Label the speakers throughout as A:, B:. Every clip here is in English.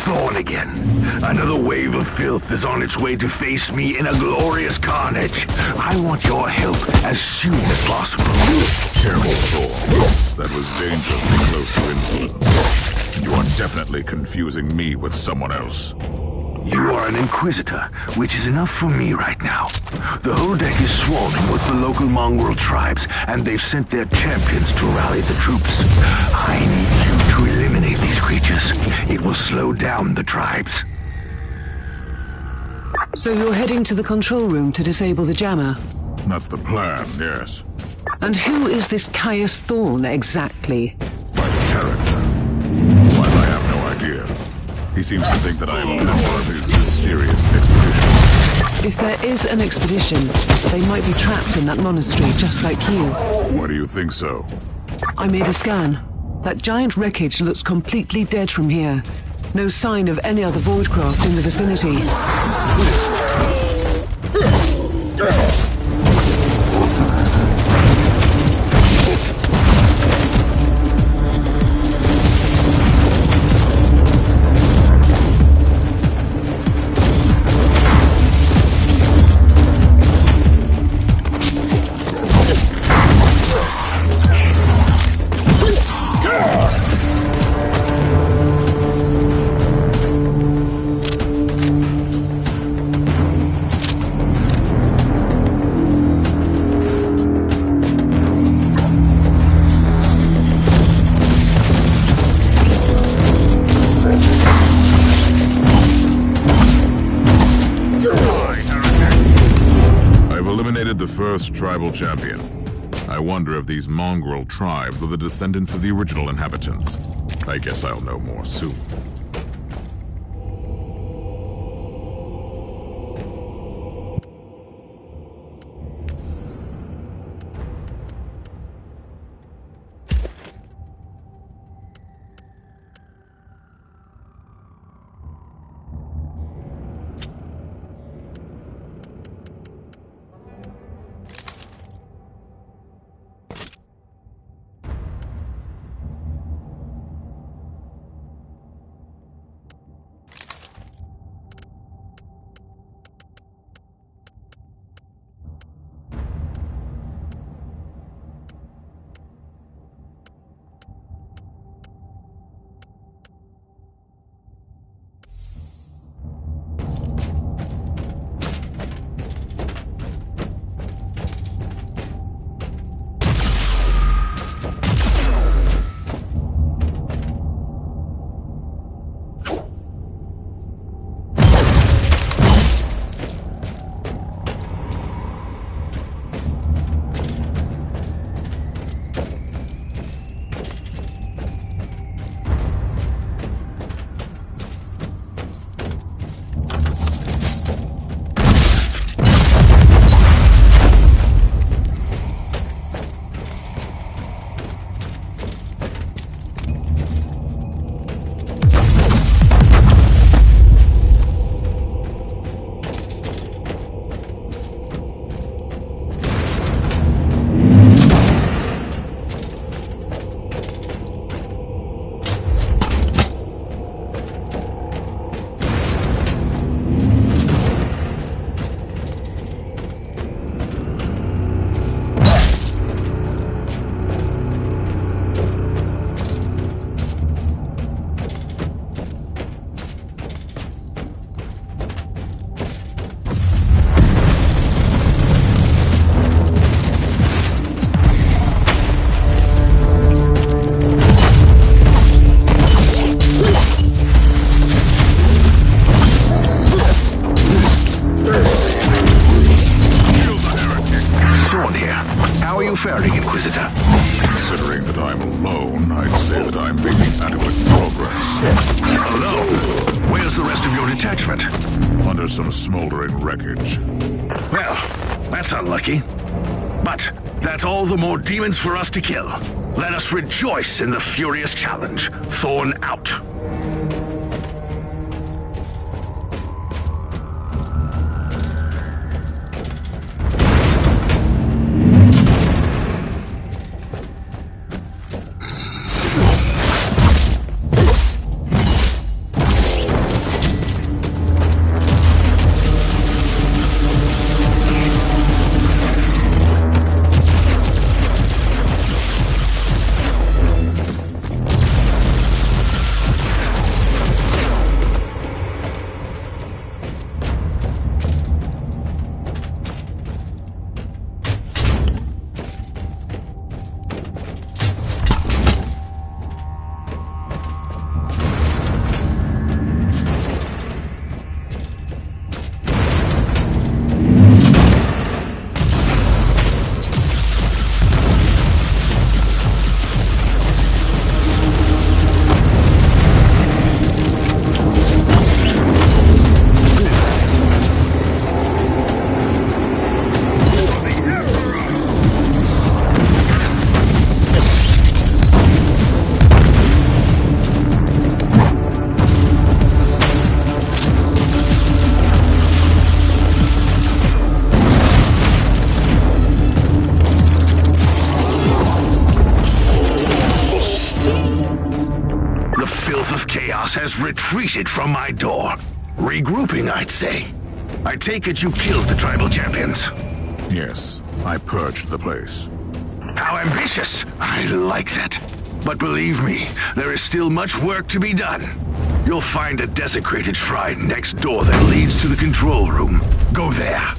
A: Thorn again. Another wave of filth is on its way to face me in a glorious carnage. I want your help as soon as possible.
B: Careful, Thorn. That was dangerously close to insolence. You are definitely confusing me with someone else.
A: You are an Inquisitor, which is enough for me right now. The whole deck is swarming with the local mongrel tribes, and they've sent their champions to rally the troops. I need you to eliminate these creatures. It will slow down the tribes.
C: So you're heading to the control room to disable the jammer?
B: That's the plan, yes.
C: And who is this Caius Thorn exactly?
B: My character. Why, I have no idea. He seems to think that I am a member of his mysterious expedition.
C: If there is an expedition, they might be trapped in that monastery just like you.
B: Why do you think so?
C: I made a scan. That giant wreckage looks completely dead from here. No sign of any other voidcraft in the vicinity.
B: Tribal champion. I wonder if these mongrel tribes are the descendants of the original inhabitants. I guess I'll know more soon.
A: faring, Inquisitor?
B: Considering that I'm alone, I'd say that I'm making adequate progress.
A: Alone? Where's the rest of your detachment?
B: Under some smoldering wreckage.
A: Well, that's unlucky. But that's all the more demons for us to kill. Let us rejoice in the furious challenge. Thorn out. force has retreated from my door. Regrouping, I'd say. I take it you killed the tribal champions.
B: Yes, I purged the place.
A: How ambitious! I like that. But believe me, there is still much work to be done. You'll find a desecrated shrine next door that leads to the control room. Go there.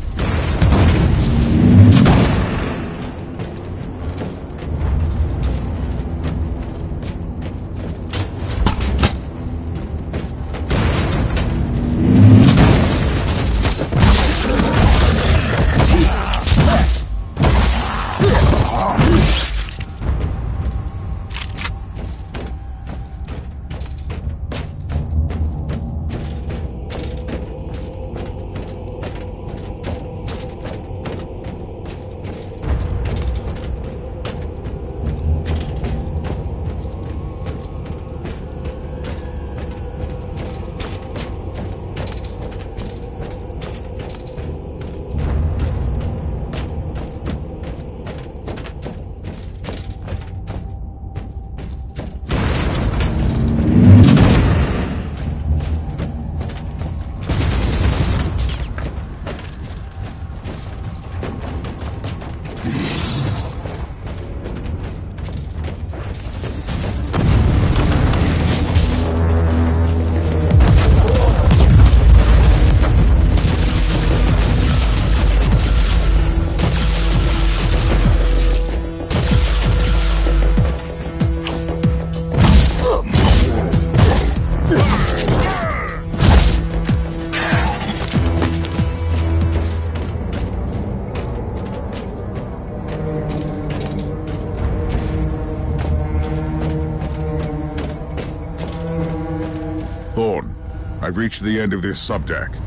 B: I've reached the end of this subdeck.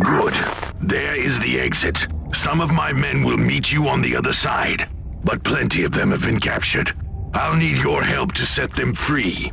A: Good. There is the exit. Some of my men will meet you on the other side, but plenty of them have been captured. I'll need your help to set them free.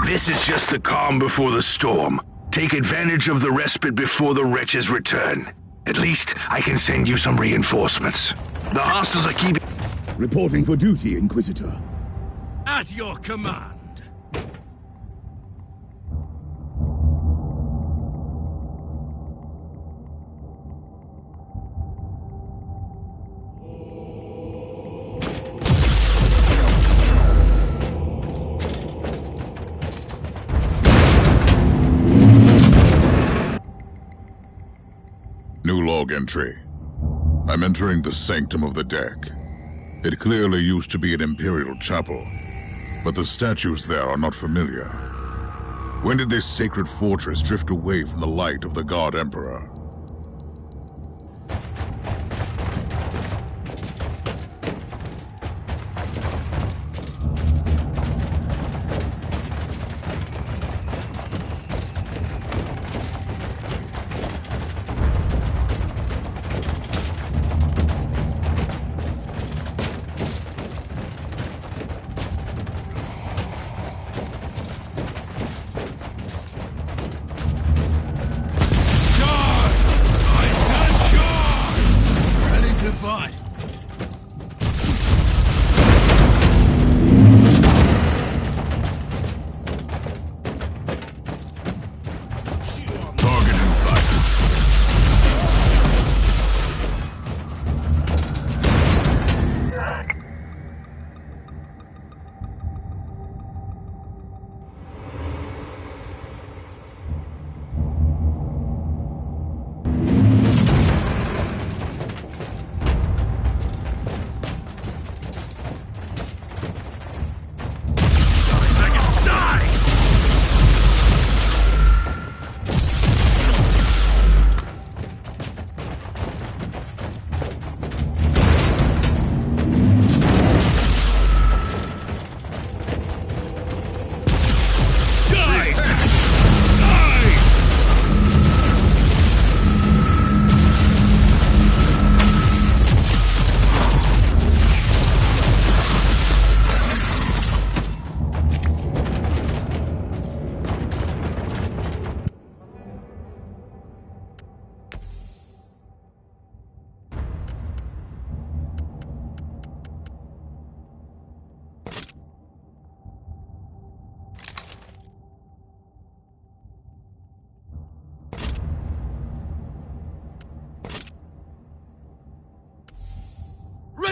A: This is just the calm before the storm. Take advantage of the respite before the wretches return. At least I can send you some reinforcements. The hostiles are keeping...
D: Reporting for duty, Inquisitor.
E: At your command.
B: New log entry. I'm entering the sanctum of the deck. It clearly used to be an imperial chapel, but the statues there are not familiar. When did this sacred fortress drift away from the light of the God Emperor?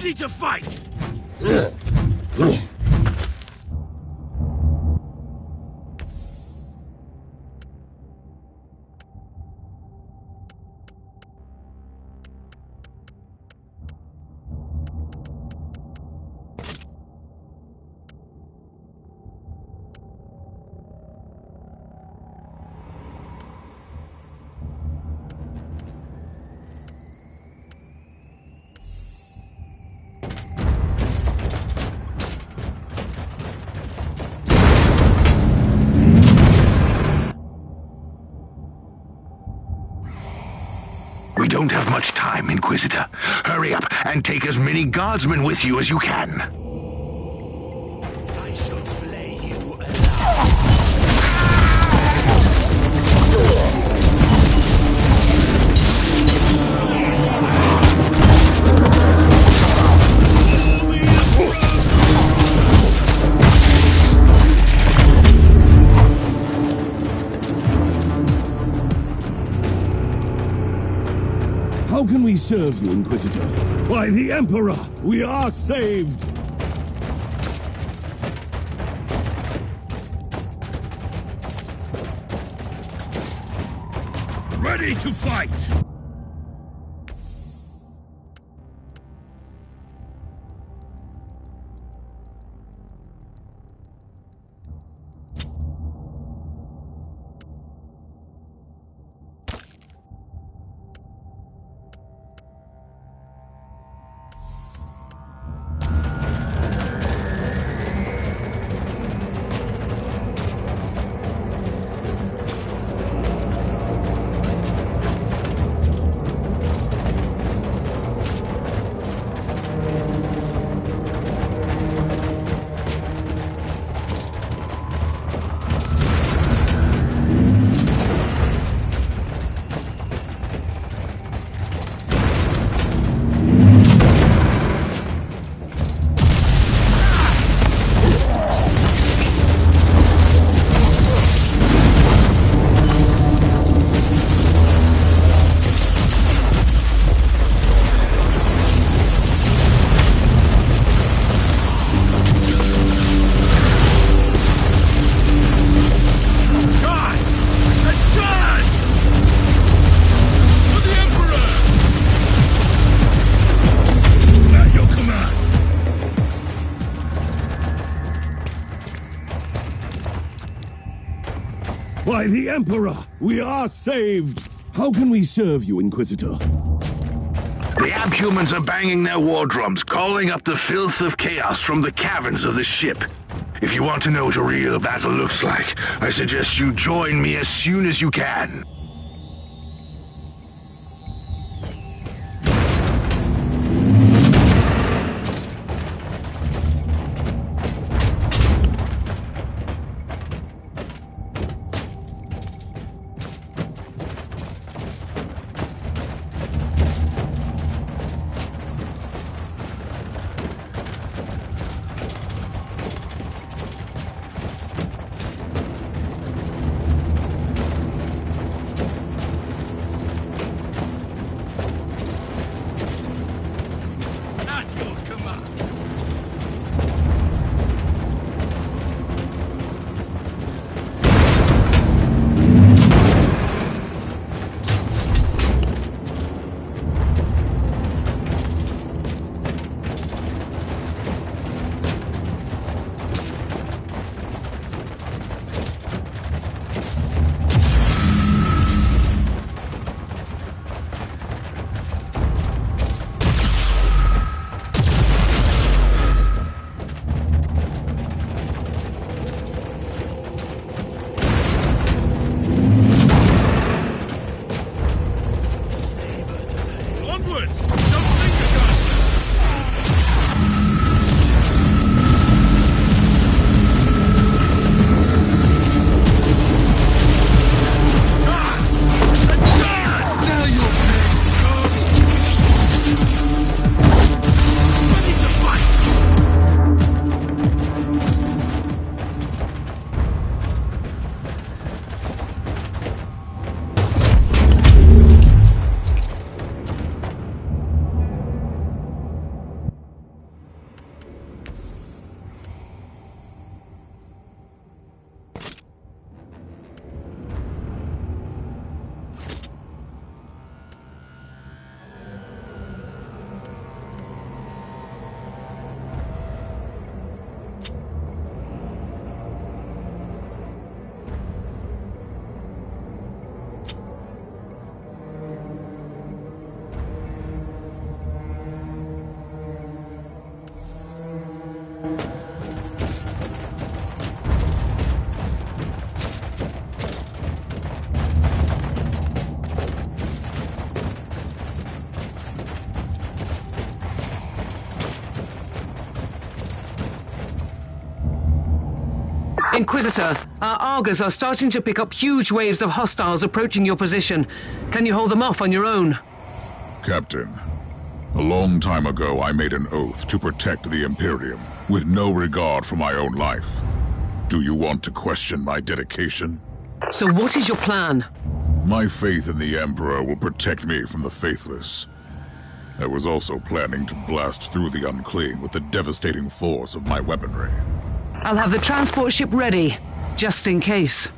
E: Ready to fight!
A: We don't have much time, Inquisitor. Hurry up and take as many guardsmen with you as you can.
E: I shall flay you
D: How can we serve you, Inquisitor? By the Emperor, we are saved!
E: ready to fight!
D: By the Emperor, we are saved! How can we serve you, Inquisitor?
A: The Abhumans are banging their war drums, calling up the filth of chaos from the caverns of the ship. If you want to know what a real battle looks like, I suggest you join me as soon as you can.
E: At your command. Onwards! Don't think about it! Ready to fight!
C: Inquisitor, our Argos are starting to pick up huge waves of hostiles approaching your position. Can you hold them off on your own?
B: Captain, a long time ago I made an oath to protect the Imperium, with no regard for my own life. Do you want to question my dedication?
C: So what is your plan?
B: My faith in the Emperor will protect me from the faithless. I was also planning to blast through the unclean with the devastating force of my weaponry.
C: I'll have the transport ship ready, just in case.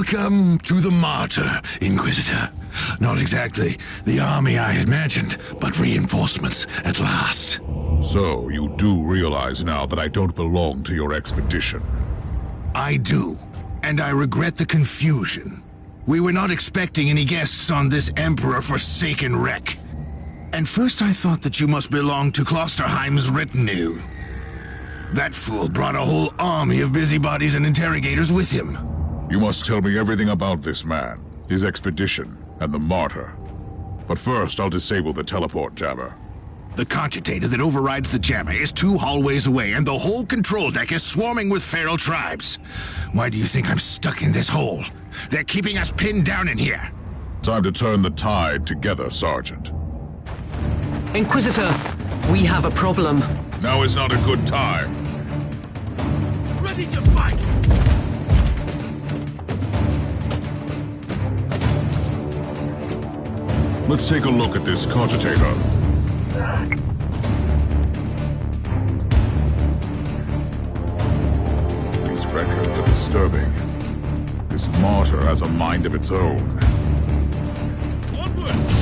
A: Welcome to the Martyr, Inquisitor. Not exactly the army I had imagined, but reinforcements at last.
B: So, you do realize now that I don't belong to your expedition.
A: I do, and I regret the confusion. We were not expecting any guests on this Emperor-forsaken wreck. And first I thought that you must belong to Klosterheim's retinue. That fool brought a whole army of busybodies and interrogators with him.
B: You must tell me everything about this man, his expedition, and the Martyr. But first, I'll disable the teleport jammer.
A: The cogitator that overrides the jammer is 2 hallways away, and the whole control deck is swarming with feral tribes. Why do you think I'm stuck in this hole? They're keeping us pinned down in here.
B: Time to turn the tide together, Sergeant.
C: Inquisitor, we have a problem.
B: Now is not a good time.
E: Ready to fight!
B: Let's take a look at this cogitator. These records are disturbing. This martyr has a mind of its own.
E: Onwards!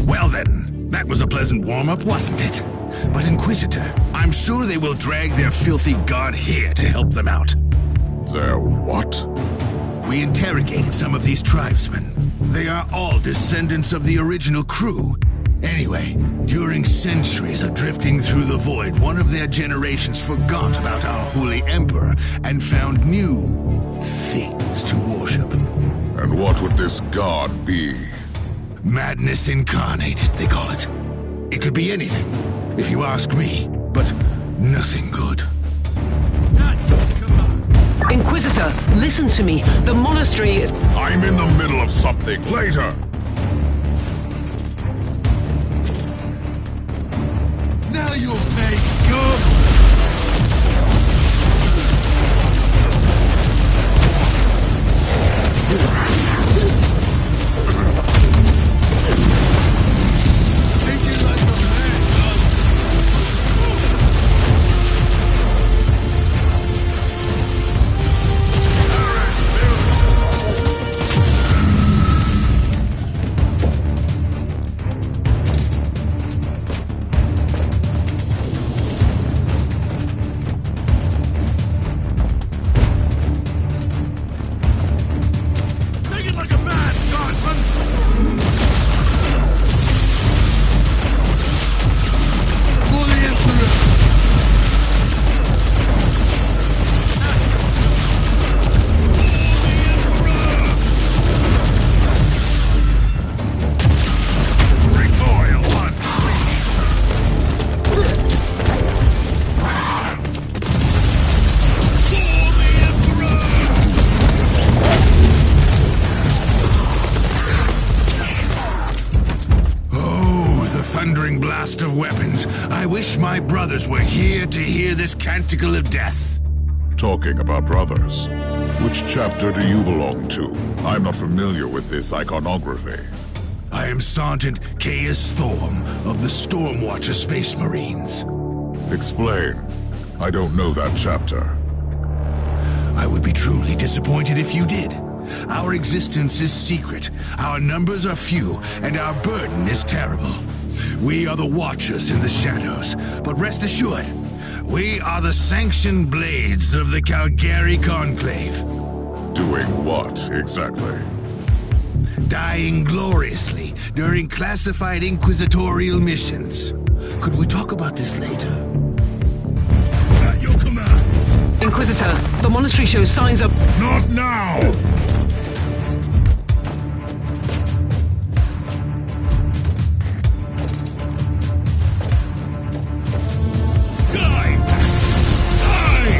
A: Well then, that was a pleasant warm-up, wasn't it? But Inquisitor, I'm sure they will drag their filthy god here to help them out.
B: Their what?
A: We interrogated some of these tribesmen. They are all descendants of the original crew. Anyway, during centuries of drifting through the void, one of their generations forgot about our holy emperor and found new things to worship.
B: And what would this god be?
A: Madness incarnated, they call it. It could be anything, if you ask me, but nothing good.
E: That's the command!
C: Inquisitor, listen to me. The monastery is...
B: I'm in the middle of something. Later!
E: Now you'll pay, scum!
A: Thundering blast of weapons. I wish my brothers were here to hear this canticle of death.
B: Talking about brothers, which chapter do you belong to? I'm not familiar with this iconography.
A: I am Sergeant Caius Thorm of the Stormwatcher Space Marines.
B: Explain. I don't know that chapter.
A: I would be truly disappointed if you did. Our existence is secret, our numbers are few, and our burden is terrible. We are the Watchers in the shadows, but rest assured, we are the sanctioned blades of the Calgary Conclave.
B: Doing what, exactly?
A: Dying gloriously during classified inquisitorial missions. Could we talk about this later?
E: At your command!
C: Inquisitor, the monastery shows signs of...
B: Not now!
E: Die! Die!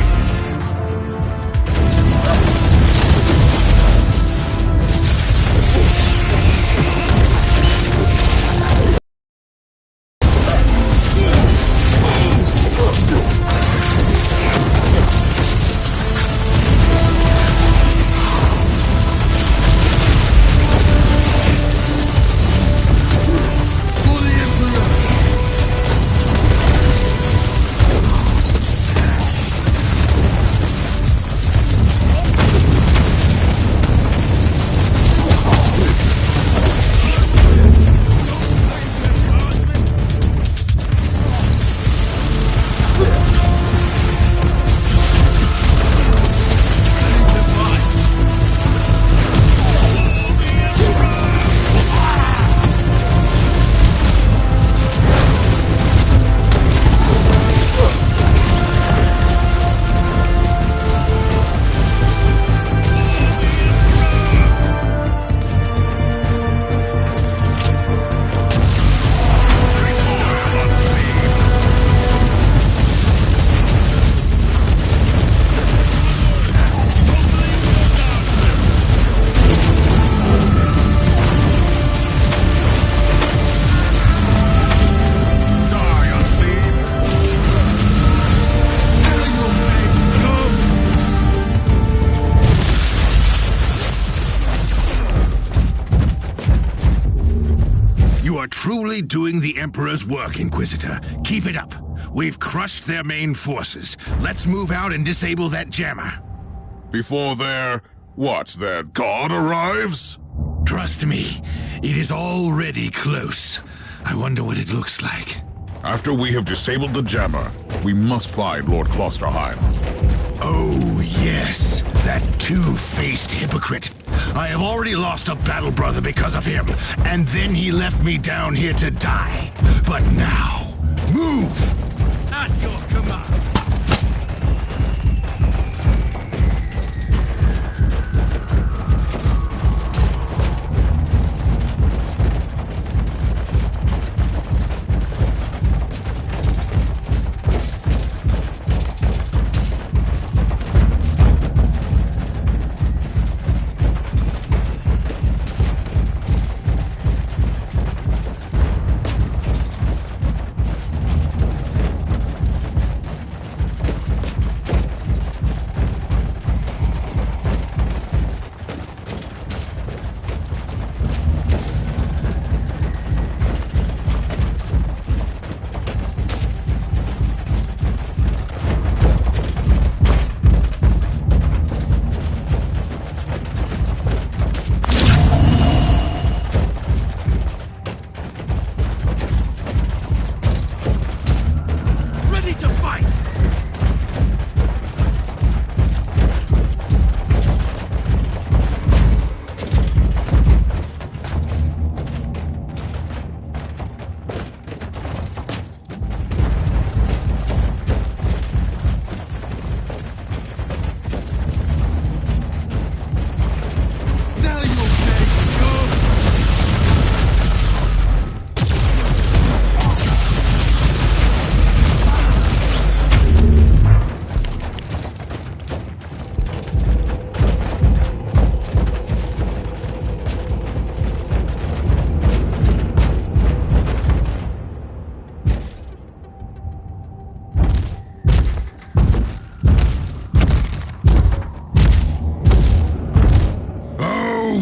A: You are truly doing the Emperor's work, Inquisitor. Keep it up. We've crushed their main forces. Let's move out and disable that jammer.
B: Before their god arrives?
A: Trust me, it is already close. I wonder what it looks like.
B: After we have disabled the jammer, we must find Lord Klosterheim.
A: Oh, yes, that two-faced hypocrite. I have already lost a battle brother because of him, and then he left me down here to die. But now, move!
E: At your command.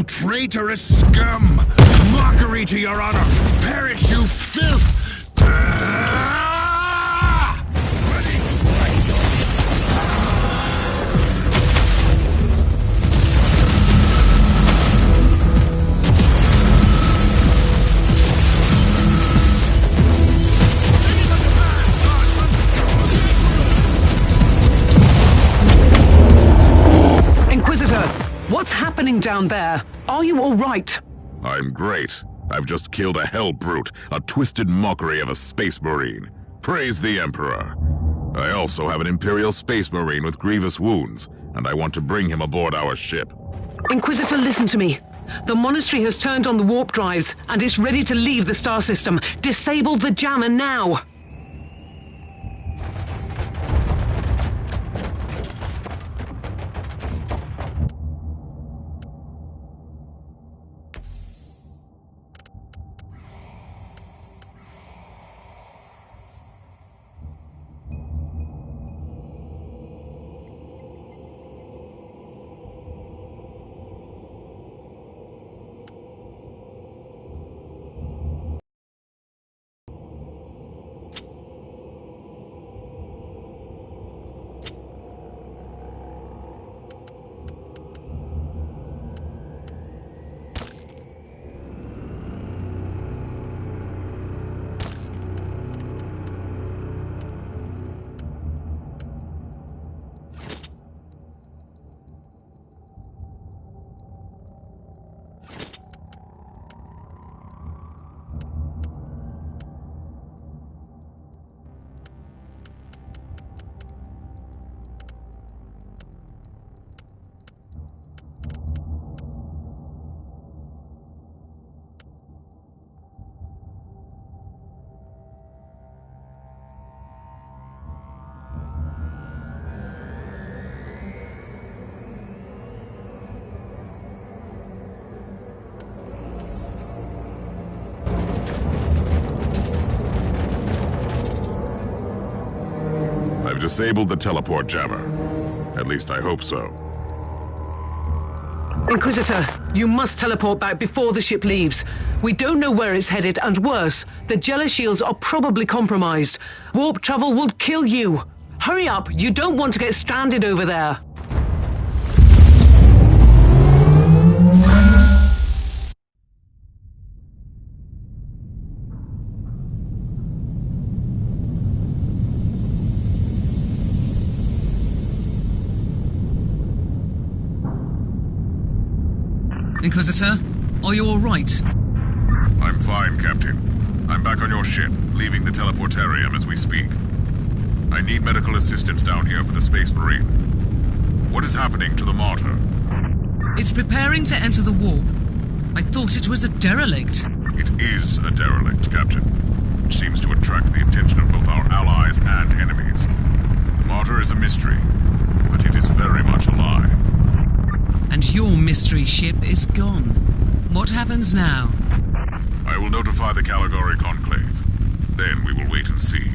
A: Traitorous scum! Mockery to your honor! Perish, you filth! Ready to fight!
C: Inquisitor, what's happening down there? Are you all right?
B: I'm great. I've just killed a hell brute, a twisted mockery of a space marine. Praise the Emperor. I also have an Imperial space marine with grievous wounds, and I want to bring him aboard our ship.
C: Inquisitor, listen to me. The monastery has turned on the warp drives, and is ready to leave the star system. Disable the jammer now!
B: I've disabled the teleport jammer. At least I hope so.
C: Inquisitor, you must teleport back before the ship leaves. We don't know where it's headed, and worse, the Jeller shields are probably compromised. Warp travel will kill you. Hurry up, you don't want to get stranded over there.
F: Inquisitor, are you all right?
B: I'm fine, Captain. I'm back on your ship, leaving the teleportarium as we speak. I need medical assistance down here for the Space Marine. What is happening to the Martyr?
F: It's preparing to enter the warp. I thought it was a derelict.
B: It is a derelict, Captain, which seems to attract the attention of both our allies and enemies. The Martyr is a mystery, but it is very much alive.
F: And your mystery ship is gone. What happens now?
B: I will notify the Caligari Conclave. Then we will wait and see.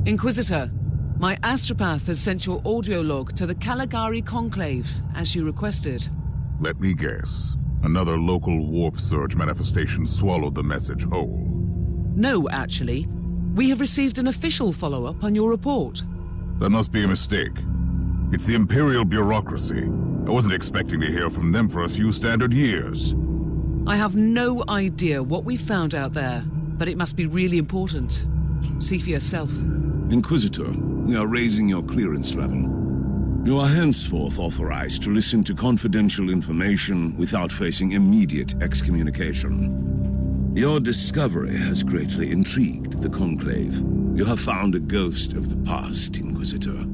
C: Inquisitor, my astropath has sent your audio log to the Caligari Conclave, as you requested.
B: Let me guess. Another local warp surge manifestation swallowed the message whole.
C: No, actually. We have received an official follow-up on your report.
B: That must be a mistake. It's the Imperial bureaucracy. I wasn't expecting to hear from them for a few standard years.
C: I have no idea what we found out there, but it must be really important. See for yourself.
D: Inquisitor, we are raising your clearance level. You are henceforth authorized to listen to confidential information without facing immediate excommunication. Your discovery has greatly intrigued the Conclave. You have found a ghost of the past, Inquisitor.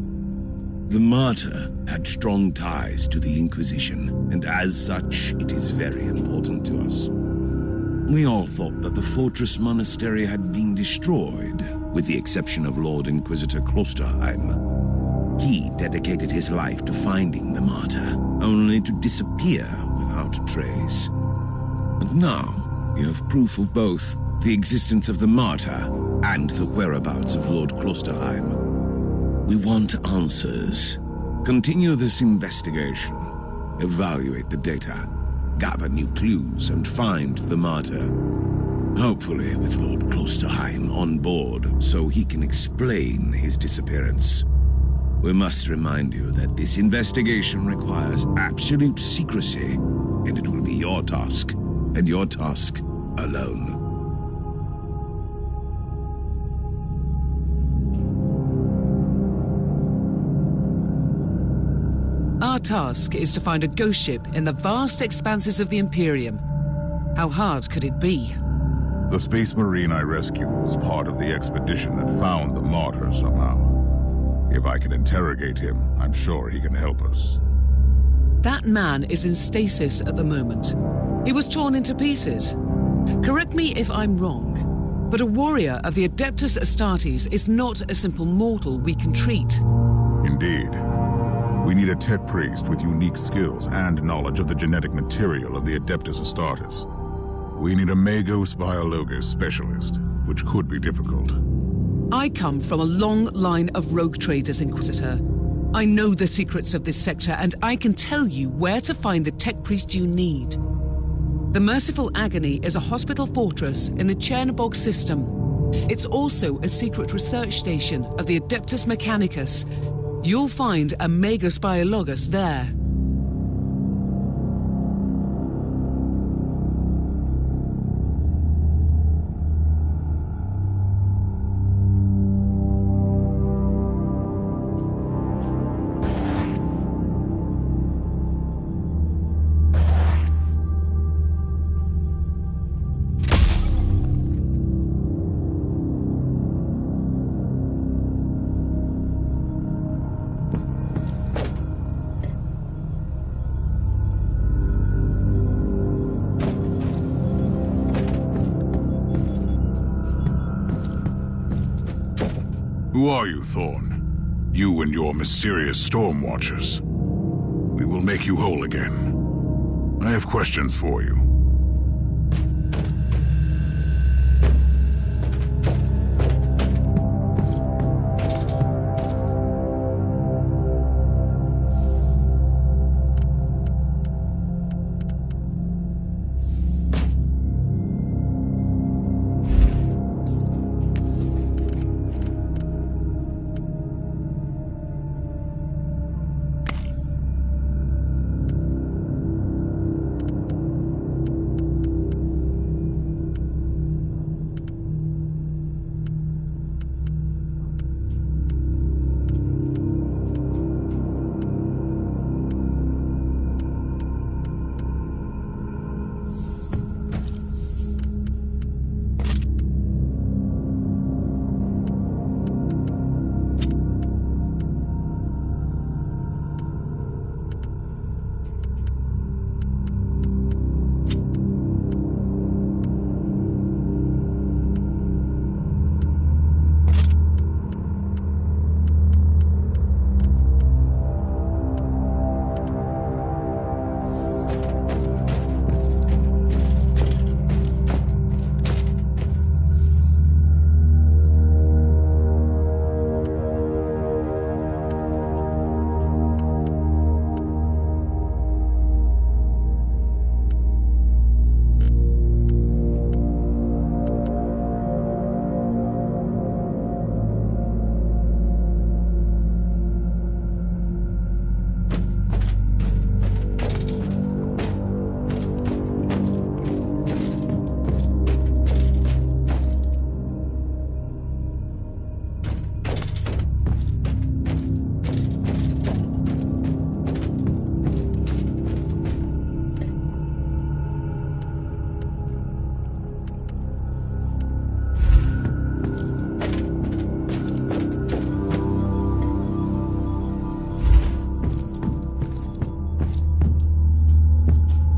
D: The Martyr had strong ties to the Inquisition, and as such, it is very important to us. We all thought that the Fortress Monastery had been destroyed, with the exception of Lord Inquisitor Klosterheim. He dedicated his life to finding the Martyr, only to disappear without a trace. And now, you have proof of both the existence of the Martyr and the whereabouts of Lord Klosterheim. We want answers. Continue this investigation. Evaluate the data. Gather new clues and find the Martyr. Hopefully with Lord Klosterheim on board so he can explain his disappearance. We must remind you that this investigation requires absolute secrecy, and it will be your task, and your task alone.
C: Our task is to find a ghost ship in the vast expanses of the Imperium. How hard could it be?
B: The Space Marine I rescued was part of the expedition that found the Martyr somehow. If I can interrogate him, I'm sure he can help us.
C: That man is in stasis at the moment. He was torn into pieces. Correct me if I'm wrong, but a warrior of the Adeptus Astartes is not a simple mortal we can treat.
B: Indeed. We need a Tet priest with unique skills and knowledge of the genetic material of the Adeptus Astartes. We need a Magos Biologos specialist, which could be difficult.
C: I come from a long line of rogue traders, Inquisitor. I know the secrets of this sector, and I can tell you where to find the tech priest you need. The Merciful Agony is a hospital fortress in the Chernobog system. It's also a secret research station of the Adeptus Mechanicus. You'll find a Megaspiologus there.
B: Who are you, Thorn? You and your mysterious storm watchers. We will make you whole again. I have questions for you.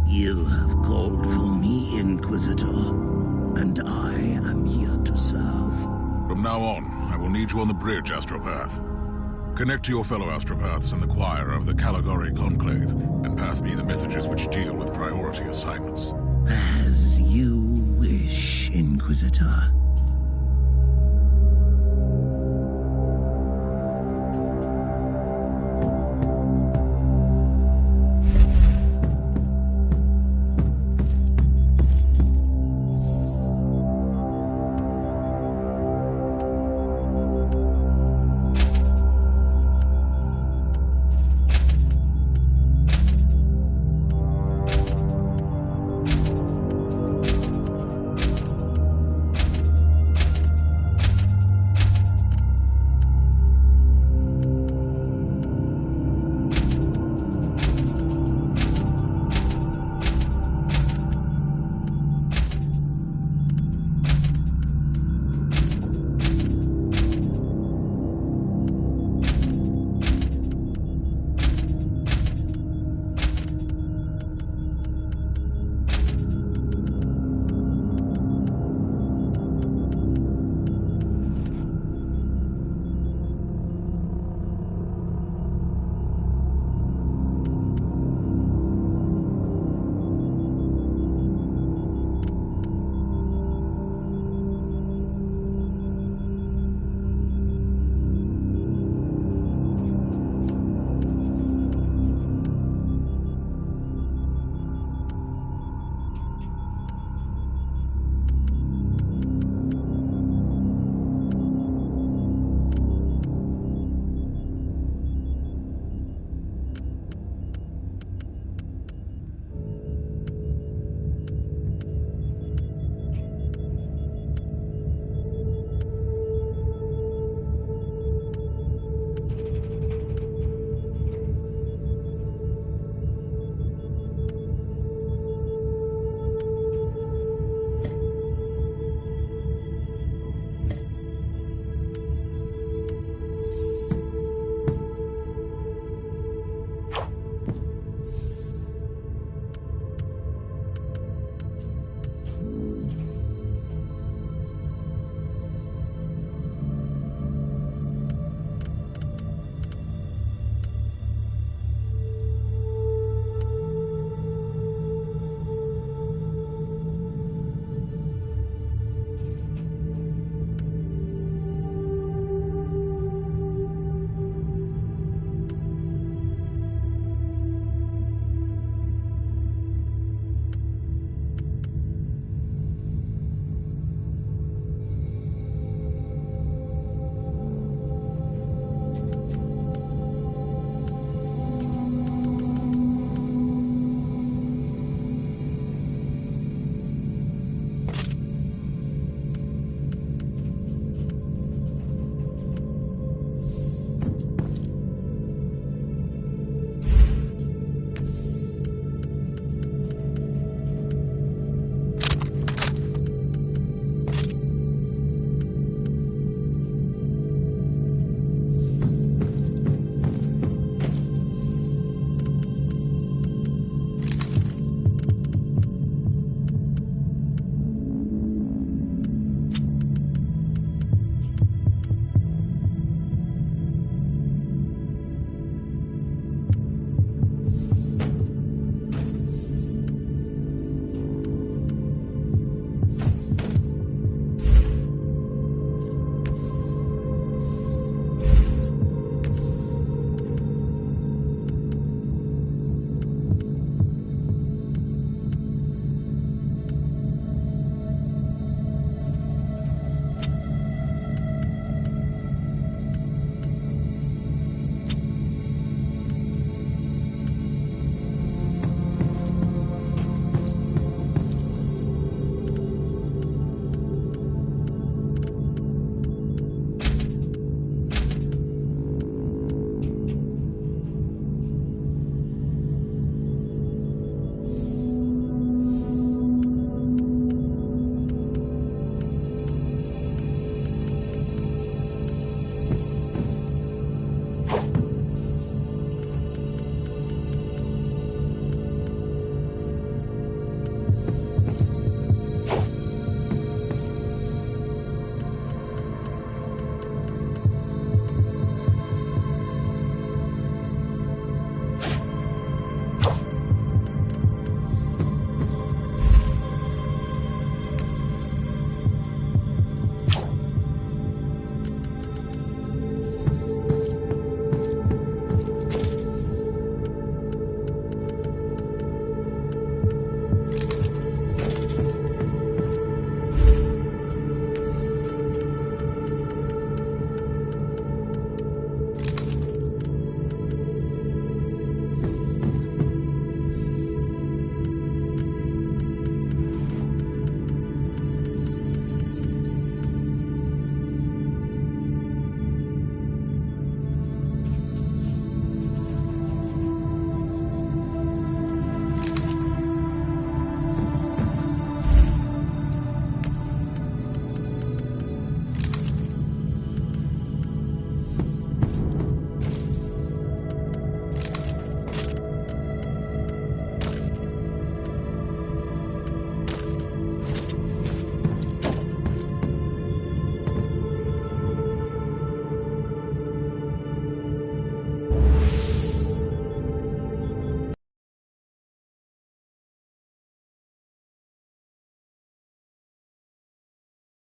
G: You have called for me, Inquisitor, and I am here to serve.
B: From now on, I will need you on the bridge, Astropath. Connect to your fellow Astropaths in the choir of the Caligari Conclave, and pass me the messages which deal with priority assignments.
G: As you wish, Inquisitor.